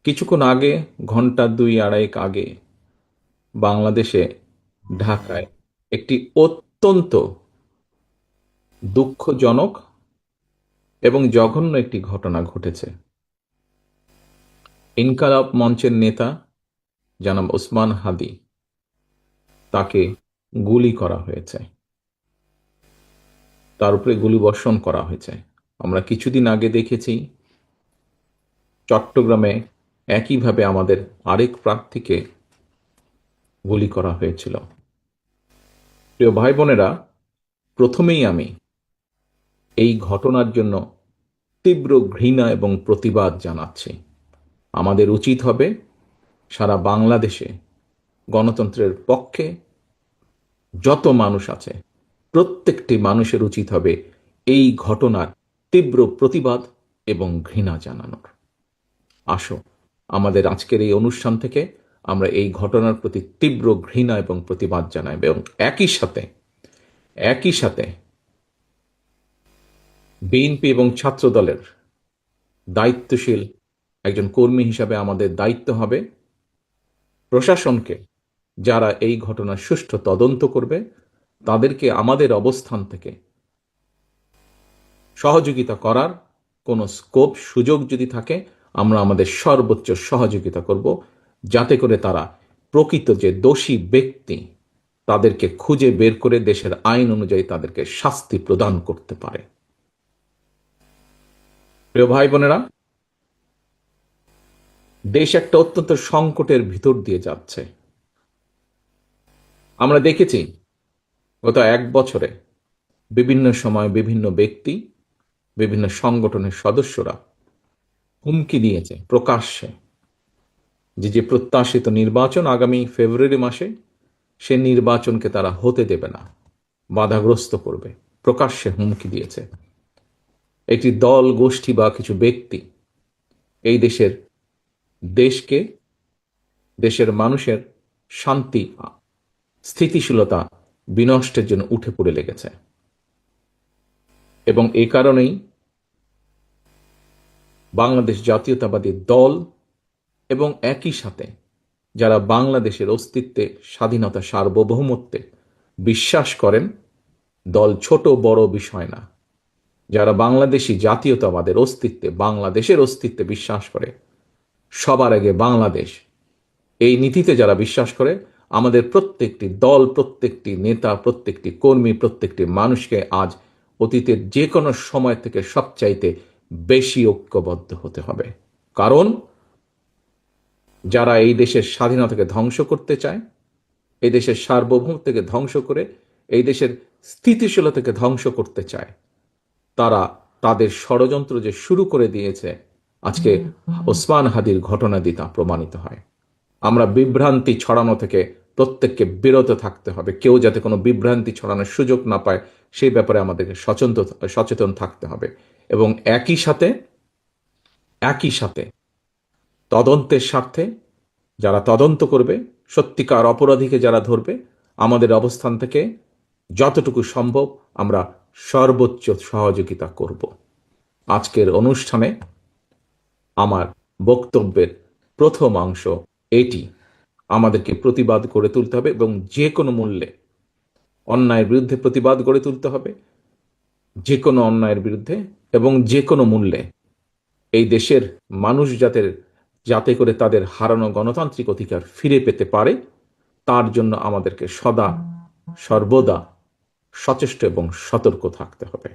কিছুক্ষণ আগে, ঘন্টা দুই আড়াইক আগে, বাংলাদেশে ঢাকায় একটি অত্যন্ত দুঃখজনক এবং জঘন্য একটি ঘটনা ঘটেছে। ইনকালাব মঞ্চের নেতা জনাব ওসমান হাদি, তাকে গুলি করা হয়েছে, তার উপরে গুলিবর্ষণ করা হয়েছে। আমরা কিছুদিন আগে দেখেছি চট্টগ্রামে একইভাবে আমাদের আরেক প্রার্থীকে গুলি করা হয়েছিল। প্রিয় ভাই বোনেরা, প্রথমেই আমি এই ঘটনার জন্য তীব্র ঘৃণা এবং প্রতিবাদ জানাচ্ছি। আমাদের উচিত হবে সারা বাংলাদেশে গণতন্ত্রের পক্ষে যত মানুষ আছে প্রত্যেকটি মানুষের উচিত হবে এই ঘটনার তীব্র প্রতিবাদ এবং ঘৃণা জানানোর। আসো, আমাদের আজকের এই অনুষ্ঠান থেকে আমরা এই ঘটনার প্রতি তীব্র ঘৃণা এবং প্রতিবাদ জানাই এবং একই সাথে বিএনপি এবং ছাত্র দলের দায়িত্বশীল একজন কর্মী হিসাবে আমাদের দায়িত্ব হবে প্রশাসনকে, যারা এই ঘটনার সুষ্ঠু তদন্ত করবে, তাদেরকে আমাদের অবস্থান থেকে সহযোগিতা করার কোনো স্কোপ সুযোগ যদি থাকে, আমরা আমাদের সর্বোচ্চ সহযোগিতা করব, যাতে করে তারা প্রকৃত যে দোষী ব্যক্তি তাদেরকে খুঁজে বের করে দেশের আইন অনুযায়ী তাদেরকে শাস্তি প্রদান করতে পারে। প্রিয় ভাই বোনেরা, দেশ একটা অত্যন্ত সংকটের ভিতর দিয়ে যাচ্ছে। আমরা দেখেছি গত এক বছরে বিভিন্ন সময় বিভিন্ন ব্যক্তি, বিভিন্ন সংগঠনের সদস্যরা হুমকি দিয়েছে প্রকাশ্যে যে প্রত্যাশিত নির্বাচন আগামী ফেব্রুয়ারি মাসে, সে নির্বাচনকে তারা হতে দেবে না, বাধাগ্রস্ত করবে। প্রকাশ্যে হুমকি দিয়েছে। একটি দল, গোষ্ঠী বা কিছু ব্যক্তি এই দেশকে, দেশের মানুষের শান্তি, স্থিতিশীলতা বিনষ্টের জন্য উঠে পড়ে লেগেছে। এবং এই কারণেই বাংলাদেশ জাতীয়তাবাদী দল এবং একই সাথে যারা বাংলাদেশের অস্তিত্বে, স্বাধীনতা, সার্বভৌমত্বে বিশ্বাস করেন, দল ছোট বড় বিষয় না, যারা বাংলাদেশি জাতীয়তাবাদের অস্তিত্বে, বাংলাদেশের অস্তিত্বে বিশ্বাস করে, সবার আগে বাংলাদেশ, এই নীতিতে যারা বিশ্বাস করে, আমাদের প্রত্যেকটি দল, প্রত্যেকটি নেতা, প্রত্যেকটি কর্মী, প্রত্যেকটি মানুষকে আজ অতীতের যে কোনো সময় থেকে সবচাইতে বেশি ঐক্যবদ্ধ হতে হবে। কারণ যারা এই দেশের স্বাধীনতাকে ধ্বংস করতে চায়, এই দেশের সার্বভৌমত্বকে ধ্বংস করে এই দেশের স্থিতিশীলতাকে ধ্বংস করতে চায়, তারা তাদের ষড়যন্ত্র যে শুরু করে দিয়েছে, আজকে ওসমান হাদির ঘটনা দিয়ে তা প্রমাণিত হয়। আমরা বিভ্রান্তি ছড়ানো থেকে প্রত্যেককে বিরত থাকতে হবে। কেউ যাতে কোনো বিভ্রান্তি ছড়ানোর সুযোগ না পায়, সেই ব্যাপারে আমাদেরকে সচেতন থাকতে হবে। এবং একই সাথে তদন্তের স্বার্থে যারা তদন্ত করবে, সত্যিকার অপরাধীকে যারা ধরবে, আমাদের অবস্থান থেকে যতটুকু সম্ভব আমরা সর্বোচ্চ সহযোগিতা করব। আজকের অনুষ্ঠানে আমার বক্তব্যের প্রথম অংশ এটি। আমাদেরকে প্রতিবাদ গড়ে তুলতে হবে এবং যে কোনো মূল্যে অন্যায়ের বিরুদ্ধে প্রতিবাদ গড়ে তুলতে হবে, যে কোনো অন্যায়ের বিরুদ্ধে এবং যে কোনো মূল্যে এই দেশের মানুষ যাতে করে তাদের হারানো গণতান্ত্রিক অধিকার ফিরে পেতে পারে, তার জন্য আমাদেরকে সদা সর্বদা সচেষ্ট এবং সতর্ক থাকতে হবে।